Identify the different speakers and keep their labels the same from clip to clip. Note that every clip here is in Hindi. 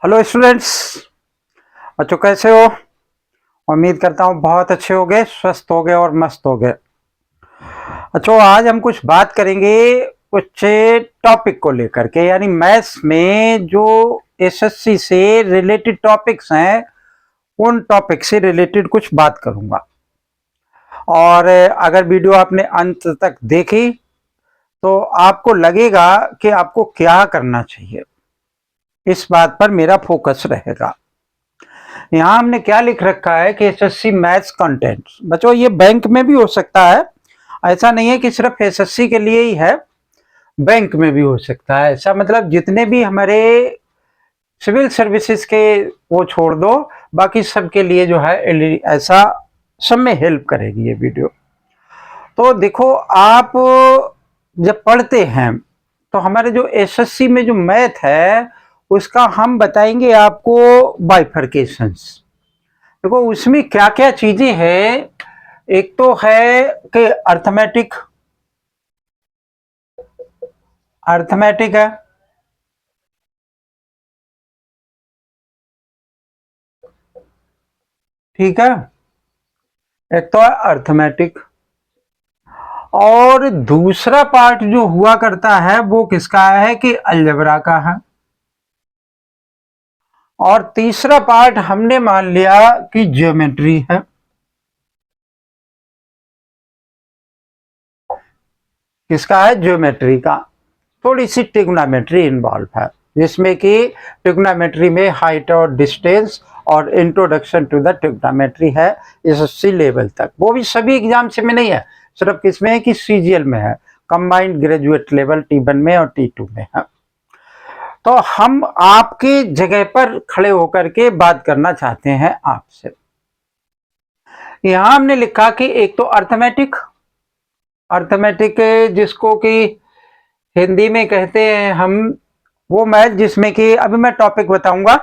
Speaker 1: Hello students. बच्चों कैसे हो? उम्मीद करता हूँ बहुत अच्छे होगे, स्वस्थ होगे और मस्त होगे। बच्चों आज हम कुछ बात करेंगे कुछ टॉपिक को लेकर के, यानी मैथ्स में जो एसएससी से रिलेटेड टॉपिक्स हैं उन टॉपिक से रिलेटेड कुछ बात करूंगा। और अगर वीडियो आपने अंत तक देखी तो आपको लगेगा कि आपको क्या करना चाहिए, इस बात पर मेरा फोकस रहेगा। यहाँ हमने क्या लिख रखा है कि एसएससी मैथ्स कंटेंट। बच्चों ये बैंक में भी हो सकता है, ऐसा नहीं है कि सिर्फ एसएससी के लिए ही है, बैंक में भी हो सकता है। ऐसा मतलब जितने भी हमारे सिविल सर्विसेज के वो छोड़ दो, बाकी सबके लिए जो है ऐसा सब में हेल्प करेगी ये वीडियो। तो देखो आप जब पढ़ते हैं तो हमारे जो एसएससी में जो मैथ है उसका हम बताएंगे आपको बाइफरकेशंस। देखो उसमें क्या क्या चीजें हैं। एक तो है कि अर्थमेटिक, अर्थमेटिक है, ठीक है, एक तो है अर्थमेटिक। और दूसरा पार्ट जो हुआ करता है वो किसका है कि अलजेब्रा का है। और तीसरा पार्ट हमने मान लिया कि ज्योमेट्री है। किसका है? ज्योमेट्री का। थोड़ी सी ट्रिग्नोमेट्री इन्वॉल्व है, जिसमें कि ट्रिग्नोमेट्री में हाइट और डिस्टेंस और इंट्रोडक्शन टू द ट्रिग्नोमेट्री है एसएससी लेवल तक। वो भी सभी एग्जाम से में नहीं है, सिर्फ किसमें है कि सीजीएल में है, कंबाइंड ग्रेजुएट लेवल T1 में और T2 में है। तो हम आपके जगह पर खड़े होकर के बात करना चाहते हैं आपसे। यहां हमने लिखा कि एक तो अर्थमेटिक, अर्थमेटिक जिसको कि हिंदी में कहते हैं हम वो मैथ जिसमें कि अभी मैं टॉपिक बताऊंगा।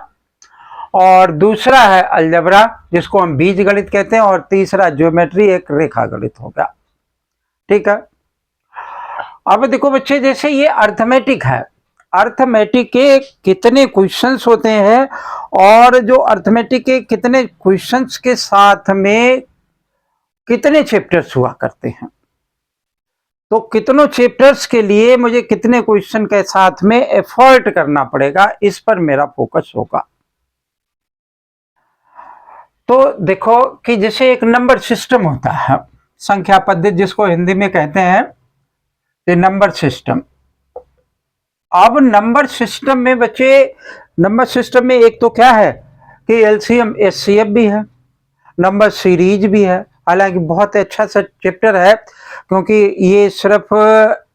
Speaker 1: और दूसरा है अलजेब्रा जिसको हम बीज गणित कहते हैं। और तीसरा ज्योमेट्री, एक रेखा गणित हो गया, ठीक है। अब देखो बच्चे, जैसे ये अर्थमेटिक है, अर्थमेटिक के कितने क्वेश्चंस होते हैं और जो अर्थमेटिक के कितने क्वेश्चंस के साथ में कितने चैप्टर्स हुआ करते हैं, तो कितनों चैप्टर्स के लिए मुझे कितने क्वेश्चन के साथ में एफर्ट करना पड़ेगा, इस पर मेरा फोकस होगा। तो देखो कि जैसे एक नंबर सिस्टम होता है, संख्या पद्धति जिसको हिंदी में कहते हैं ये नंबर सिस्टम। अब नंबर सिस्टम में बच्चे, नंबर सिस्टम में एक तो क्या है कि एलसीएम एचसीएफ भी है, नंबर सीरीज भी है। हालांकि बहुत अच्छा सा चैप्टर है, क्योंकि ये सिर्फ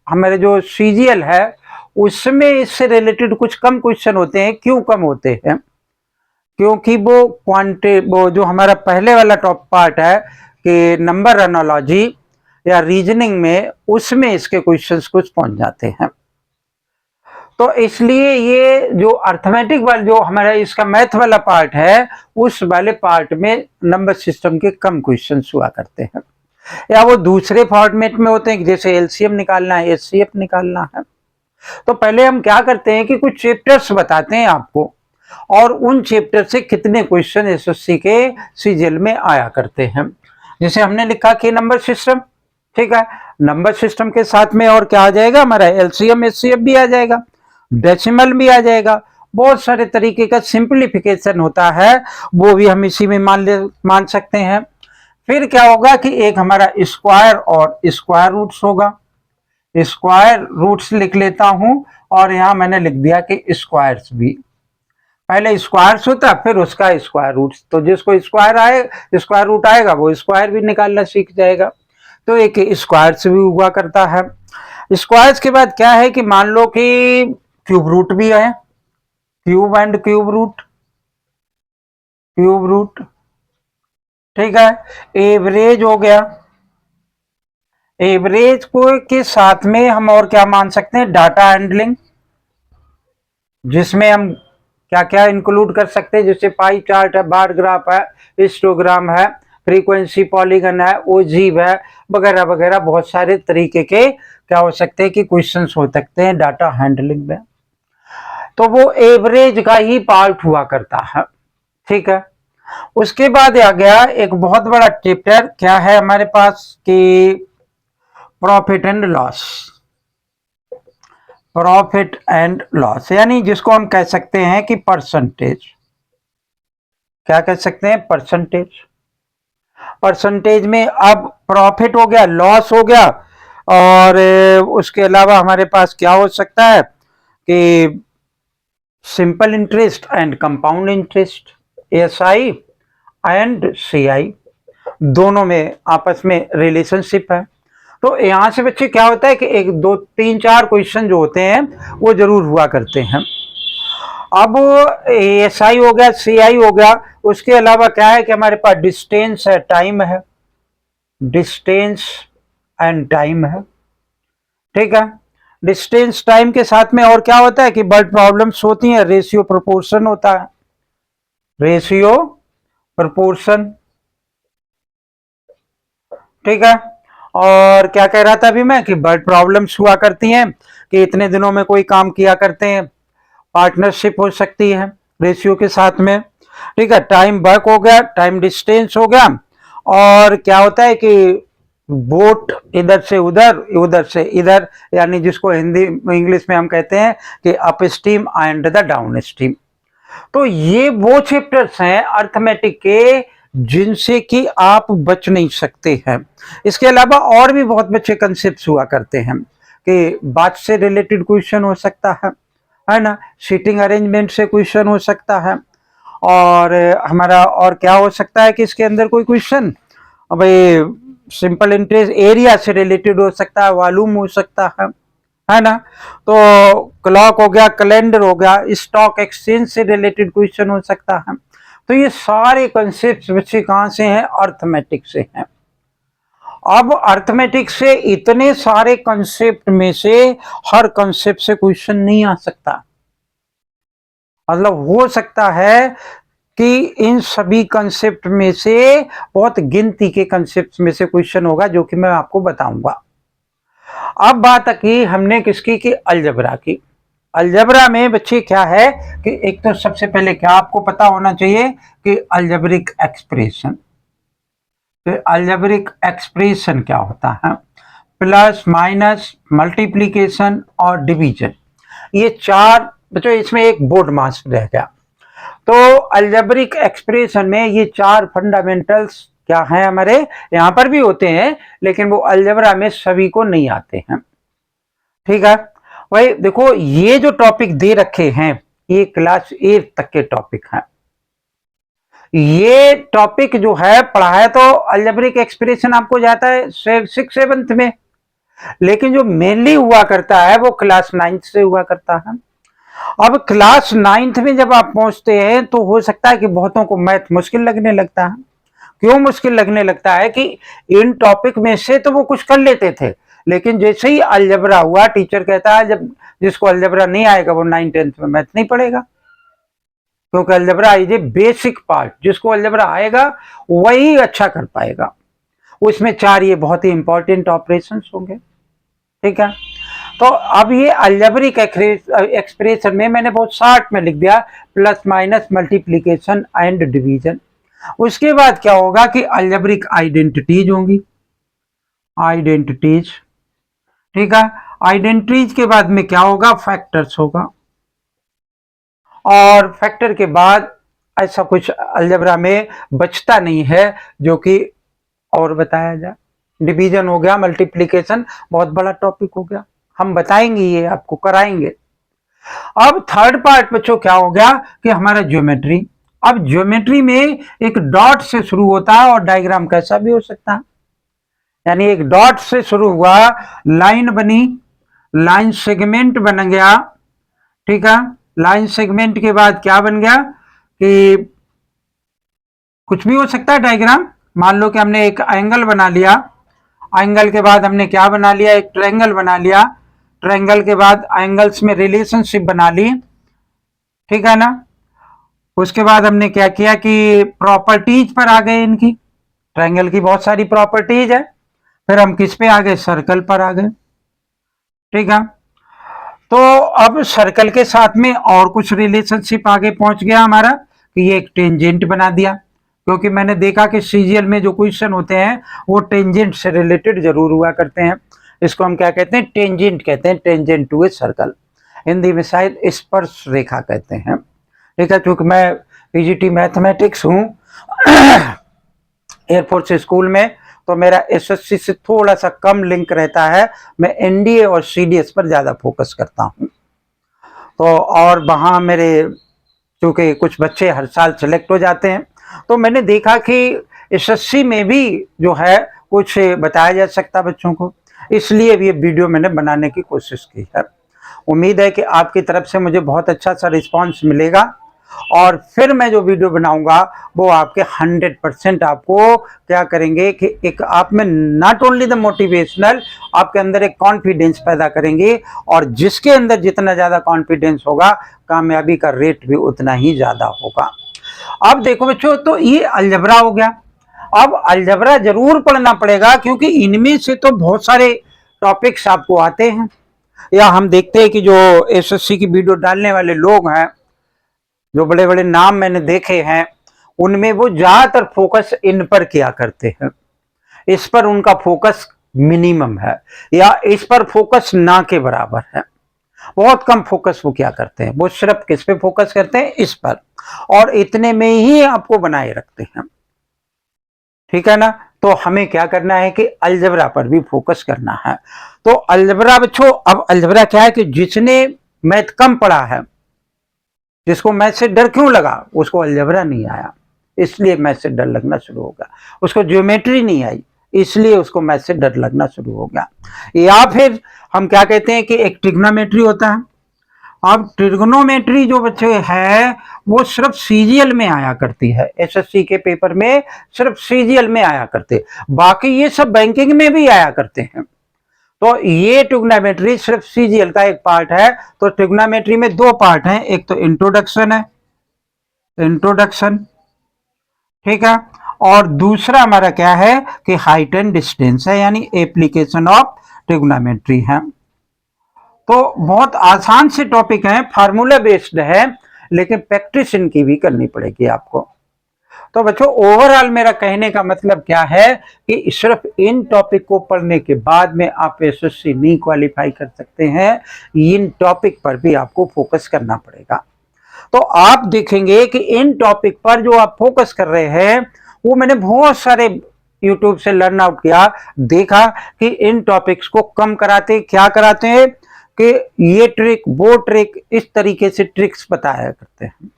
Speaker 1: हमारे जो सीजीएल है उसमें इससे रिलेटेड कुछ कम क्वेश्चन होते हैं। क्यों कम होते हैं? क्योंकि वो जो हमारा पहले वाला टॉप पार्ट है कि नंबर एनालॉजी या रीजनिंग में, उसमें इसके क्वेश्चंस कुछ पहुंच जाते हैं। तो इसलिए ये जो अर्थमेटिक वाला जो हमारा इसका मैथ वाला पार्ट है, उस वाले पार्ट में नंबर सिस्टम के कम क्वेश्चंस हुआ करते हैं, या वो दूसरे फॉर्मेट में होते हैं, जैसे एलसीएम निकालना है, एचसीएफ निकालना है। तो पहले हम क्या करते हैं कि कुछ चैप्टर्स बताते हैं आपको, और उन चैप्टर से कितने क्वेश्चन एसएससी के सीजीएल में आया करते हैं। जैसे हमने लिखा कि नंबर सिस्टम, ठीक है, नंबर सिस्टम के साथ में और क्या आ जाएगा हमारा? एलसीएम एचसीएफ भी आ जाएगा, डेसिमल भी आ जाएगा, बहुत सारे तरीके का सिंप्लीफिकेशन होता है, वो भी हम इसी में मान सकते हैं। फिर क्या होगा कि एक हमारा स्क्वायर और स्क्वायर रूट्स होगा। स्क्वायर रूट्स लिख लेता हूं, और यहां मैंने लिख दिया कि स्क्वायर्स भी। पहले स्क्वायर्स होता फिर उसका स्क्वायर रूट्स, तो जिसको स्क्वायर आए स्क्वायर रूट आएगा वो स्क्वायर भी निकालना सीख जाएगा। तो एक स्क्वायर्स भी हुआ करता है। स्क्वायर्स के बाद क्या है कि मान लो कि क्यूब रूट भी है, cube and cube root, cube root, ठीक है। एवरेज हो गया, एवरेज को के साथ में हम और क्या मान सकते हैं? डाटा हैंडलिंग, जिसमें हम क्या क्या इंक्लूड कर सकते हैं, जैसे पाई चार्ट है, बार ग्राफ है, हिस्टोग्राम है, फ्रीक्वेंसी पॉलीगन है, ओजीव है, वगैरह वगैरह बहुत सारे तरीके के क्या हो सकते हैं कि क्वेश्चंस हो सकते हैं डाटा हैंडलिंग में। तो वो एवरेज का ही पार्ट हुआ करता है। ठीक है, उसके बाद आ गया एक बहुत बड़ा चैप्टर, क्या है हमारे पास कि profit and loss. Profit and loss यानी जिसको हम कह सकते हैं कि परसेंटेज। क्या कह सकते हैं? परसेंटेज। परसेंटेज में अब प्रॉफिट हो गया, लॉस हो गया, और उसके अलावा हमारे पास क्या हो सकता है कि simple interest and compound interest, SI and CI, दोनों में आपस में रिलेशनशिप है। तो यहां से बच्चे क्या होता है कि एक दो तीन चार क्वेश्चन जो होते हैं वो जरूर हुआ करते हैं। अब एसआई हो गया, सीआई हो गया, उसके अलावा क्या है कि हमारे पास डिस्टेंस है, टाइम है, डिस्टेंस एंड टाइम है। ठीक है, डिस्टेंस टाइम के साथ में और क्या होता है कि बर्ड प्रॉब्लम्स होती हैं, रेशियो प्रोपोर्शन होता है, रेशियो प्रोपोर्शन। ठीक है, और क्या कह रहा था अभी मैं कि बर्ड प्रॉब्लम्स हुआ करती हैं कि इतने दिनों में कोई काम किया करते हैं, पार्टनरशिप हो सकती है रेशियो के साथ में। ठीक है, टाइम वर्क हो गया, टाइम डिस्टेंस हो गया, और क्या होता है कि बोट इधर से उधर, उधर से इधर, यानी जिसको हिंदी इंग्लिश में हम कहते हैं कि up stream and the down stream. तो ये वो चैप्टर्स हैं अर्थमेटिक के जिनसे कि आप बच नहीं सकते हैं। इसके अलावा और भी बहुत बच्चे कंसेप्ट हुआ करते हैं कि बात से रिलेटेड क्वेश्चन हो सकता है ना, सीटिंग अरेंजमेंट से क्वेश्चन हो सकता है, और हमारा और क्या हो सकता है कि इसके अंदर कोई क्वेश्चन भाई सिंपल इंटरेस्ट एरिया से रिलेटेड हो सकता है, वॉल्यूम हो सकता है ना। तो क्लॉक हो गया, कैलेंडर हो गया, स्टॉक एक्सचेंज से रिलेटेड क्वेश्चन हो सकता है। तो ये सारे कंसेप्ट बच्चे कहां से हैं? अर्थमेटिक से हैं। अब अर्थमेटिक से इतने सारे कंसेप्ट में से हर कंसेप्ट से क्वेश्चन नहीं आ सकता, मतलब हो सकता है कि इन सभी कंसेप्ट में से बहुत गिनती के कंसेप्ट में से क्वेश्चन होगा जो कि मैं आपको बताऊंगा। अब बात की हमने किसकी की? अलजबरा की। अलजबरा में बच्चे क्या है कि एक तो सबसे पहले क्या आपको पता होना चाहिए कि अलजबरिक एक्सप्रेशन, तो अलजबरिक एक्सप्रेशन क्या होता है? प्लस माइनस मल्टीप्लीकेशन और डिवीजन, ये चार बच्चों, इसमें एक बोर्ड मास रह गया। तो अलजेब्रिक एक्सप्रेशन में ये चार फंडामेंटल्स क्या हैं हमारे, यहां पर भी होते हैं लेकिन वो अलजेब्रा में सभी को नहीं आते हैं। ठीक है भाई, देखो ये जो टॉपिक दे रखे हैं ये क्लास 8 तक के टॉपिक हैं। ये टॉपिक जो है पढ़ाया तो अलजेब्रिक एक्सप्रेशन आपको जाता है 6-7 में, लेकिन जो मेनली हुआ करता है वो क्लास 9 से हुआ करता है। अब क्लास 9 में जब आप पहुंचते हैं तो हो सकता है कि बहुतों को मैथ मुश्किल लगने लगता है। क्यों मुश्किल लगने लगता है कि इन टॉपिक में से तो वो कुछ कर लेते थे, लेकिन जैसे ही अलजबरा हुआ टीचर कहता है जब जिसको अलजबरा नहीं आएगा वो 9-10 में मैथ नहीं पढ़ेगा, क्योंकि algebra is a basic part, जिसको अलजबरा आएगा वही अच्छा कर पाएगा। उसमें चार ये बहुत ही इंपॉर्टेंट ऑपरेशंस होंगे। ठीक है, तो अब ये अलजेब्रिक एक्सप्रेशन में मैंने बहुत शॉर्ट में लिख दिया, plus minus multiplication and division. उसके बाद क्या होगा कि अलजेब्रिक आइडेंटिटीज होंगी, आइडेंटिटीज। ठीक है, आइडेंटिटीज के बाद में क्या होगा? फैक्टर्स होगा, और फैक्टर के बाद ऐसा कुछ अलजेब्रा में बचता नहीं है जो कि और बताया जाए। डिवीजन हो गया, मल्टीप्लीकेशन बहुत बड़ा टॉपिक हो गया, हम बताएंगे, ये आपको कराएंगे। अब थर्ड पार्ट बच्चों क्या हो गया कि हमारा ज्योमेट्री। अब ज्योमेट्री में एक डॉट से शुरू होता है और डायग्राम कैसा भी हो सकता है, यानी एक डॉट से शुरू हुआ, लाइन बनी, लाइन सेगमेंट बन गया। ठीक है, लाइन सेगमेंट के बाद क्या बन गया कि कुछ भी हो सकता है डायग्राम। मान लो कि हमने एक एंगल बना लिया, एंगल के बाद हमने क्या बना लिया? एक ट्रायंगल बना लिया, ट्रायंगल के बाद एंगल्स में रिलेशनशिप बना ली। ठीक है ना, उसके बाद हमने क्या किया कि प्रॉपर्टीज पर आ गए इनकी, ट्रायंगल की बहुत सारी प्रॉपर्टीज है। फिर हम किस पे आ गए? सर्कल पर आ गए। ठीक है, तो अब सर्कल के साथ में और कुछ रिलेशनशिप आगे पहुंच गया हमारा कि ये एक टेंजेंट बना दिया, क्योंकि मैंने देखा कि सीजीएल में जो क्वेश्चन होते हैं वो टेंजेंट से रिलेटेड जरूर हुआ करते हैं। इसको हम क्या कहते हैं? टेंजेंट कहते हैं, tangent to a circle. Hindi में शायद स्पर्श रेखा कहते हैं। ठीक है, चूंकि मैं पीजीटी मैथमेटिक्स हूँ एयरफोर्स स्कूल में, तो मेरा एसएससी से थोड़ा सा कम लिंक रहता है। मैं एनडीए और सीडीएस पर ज़्यादा फोकस करता हूँ। तो और वहाँ मेरे चूँकि कुछ बच्चे हर साल सेलेक्ट हो जाते हैं, तो मैंने देखा कि एसएससी में भी जो है कुछ बताया जा सकता बच्चों को, इसलिए भी ये वीडियो मैंने बनाने की कोशिश की है। उम्मीद है कि आपकी तरफ से मुझे बहुत अच्छा सा रिस्पांस मिलेगा और फिर मैं जो वीडियो बनाऊंगा वो आपके 100% आपको क्या करेंगे कि एक आप में नॉट ओनली द मोटिवेशनल, आपके अंदर एक कॉन्फिडेंस पैदा करेंगे, और जिसके अंदर जितना ज़्यादा कॉन्फिडेंस होगा कामयाबी का रेट भी उतना ही ज़्यादा होगा। अब देखो बच्चों, तो ये अलजबरा हो गया। अब अलजबरा जरूर पढ़ना पड़ेगा क्योंकि इनमें से तो बहुत सारे टॉपिक्स आपको आते हैं, या हम देखते हैं कि जो एसएससी की वीडियो डालने वाले लोग हैं, जो बड़े बड़े नाम मैंने देखे हैं, उनमें वो ज्यादातर फोकस इन पर किया करते हैं। इस पर उनका फोकस मिनिमम है या इस पर फोकस ना के बराबर है। बहुत कम फोकस वो क्या करते हैं, वो सिर्फ किस पे फोकस करते हैं? इस पर, और इतने में ही आपको बनाए रखते हैं। ठीक है ना? तो हमें क्या करना है कि अलजबरा पर भी फोकस करना है। तो अलजबरा बच्चों, अब अलजबरा क्या है कि जिसने मैथ कम पढ़ा है, जिसको मैथ से डर क्यों लगा, उसको अलजबरा नहीं आया इसलिए मैथ से डर लगना शुरू हो गया। उसको ज्योमेट्री नहीं आई इसलिए उसको मैथ से डर लगना शुरू हो गया। या फिर हम क्या कहते हैं कि एक ट्रिग्नोमेट्री होता है। अब ट्रिग्नोमेट्री जो बच्चे है वो सिर्फ सीजीएल में आया करती है, एसएससी के पेपर में सिर्फ सीजीएल में आया करते, बाकी ये सब बैंकिंग में भी आया करते हैं। तो ये ट्रिग्नोमेट्री सिर्फ सीजीएल का एक पार्ट है। तो ट्रिग्नोमेट्री में दो पार्ट हैं, एक तो इंट्रोडक्शन है, इंट्रोडक्शन, ठीक है, और दूसरा हमारा क्या है कि हाइट एंड डिस्टेंस है, यानी एप्लीकेशन ऑफ ट्रिग्नोमेट्री है। तो बहुत आसान से टॉपिक है, फार्मूला बेस्ड है, लेकिन प्रैक्टिस इनकी भी करनी पड़ेगी आपको। तो बच्चों, ओवरऑल मेरा कहने का मतलब क्या है कि सिर्फ इन टॉपिक को पढ़ने के बाद में आप एसएससी नहीं क्वालिफाई कर सकते हैं, इन टॉपिक पर भी आपको फोकस करना पड़ेगा। तो आप देखेंगे कि इन टॉपिक पर जो आप फोकस कर रहे हैं, वो मैंने बहुत सारे यूट्यूब से लर्न आउट किया, देखा कि इन टॉपिक्स को कम कराते, क्या कराते हैं कि ये ट्रिक वो ट्रिक, इस तरीके से ट्रिक्स बताया करते हैं।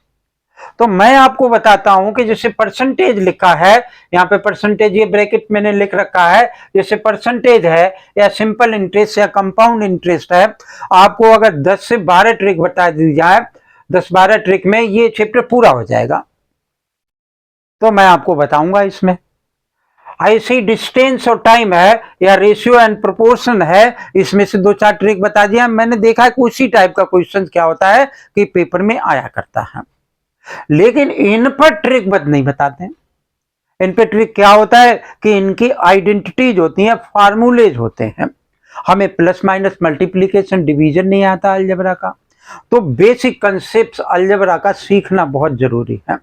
Speaker 1: तो मैं आपको बताता हूं कि जैसे परसेंटेज लिखा है, यहाँ पे परसेंटेज ये ब्रैकेट मैंने लिख रखा है, जैसे परसेंटेज है या सिंपल इंटरेस्ट या कंपाउंड इंटरेस्ट है, आपको अगर 10 से 12 ट्रिक बता दी जाए, 10-12 ट्रिक में ये चैप्टर पूरा हो जाएगा। तो मैं आपको बताऊंगा इसमें ऐसी डिस्टेंस और टाइम है या रेशियो एंड प्रोपोर्शन है, इसमें से 2-4 ट्रिक बता दिया। मैंने देखा है कि उसी टाइप का क्वेश्चन क्या होता है कि पेपर में आया करता है, लेकिन इन पर ट्रिक नहीं बताते। इन पे ट्रिक क्या होता है कि इनकी आइडेंटिटीज होती हैं, फार्मूलेज होते हैं। हमें प्लस माइनस मल्टीप्लीकेशन डिवीजन नहीं आता अलजबरा का, तो बेसिक कंसेप्ट अलजबरा का सीखना बहुत जरूरी है।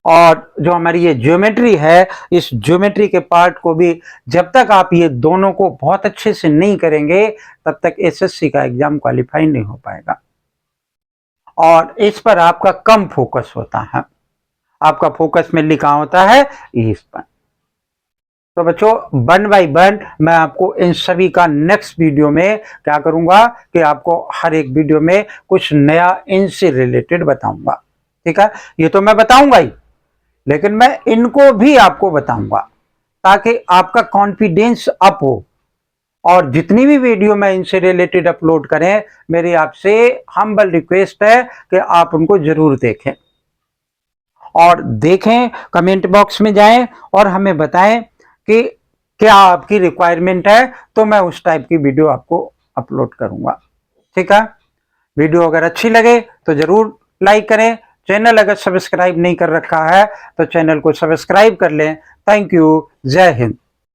Speaker 1: और जो हमारी ये ज्योमेट्री है, इस ज्योमेट्री के पार्ट को भी जब तक आप ये दोनों को बहुत अच्छे से नहीं करेंगे, तब तक एसएससी का एग्जाम क्वालिफाई नहीं हो पाएगा। और इस पर आपका कम फोकस होता है, आपका फोकस में लिखा होता है इस पर। तो बच्चों, 1 बाय 1 मैं आपको इन सभी का नेक्स्ट वीडियो में क्या करूंगा कि आपको हर एक वीडियो में कुछ नया इनसे रिलेटेड बताऊंगा। ठीक है, ये तो मैं बताऊंगा ही, लेकिन मैं इनको भी आपको बताऊंगा ताकि आपका कॉन्फिडेंस अप हो। और जितनी भी वीडियो मैं इनसे रिलेटेड अपलोड करें, मेरी आपसे हम्बल रिक्वेस्ट है कि आप उनको जरूर देखें, और देखें, कमेंट बॉक्स में जाएं और हमें बताएं कि क्या आपकी रिक्वायरमेंट है, तो मैं उस टाइप की वीडियो आपको अपलोड करूंगा। ठीक है, वीडियो अगर अच्छी लगे तो जरूर लाइक करें। चैनल अगर सब्सक्राइब नहीं कर रखा है तो चैनल को सब्सक्राइब कर लें। थैंक यू, जय हिंद।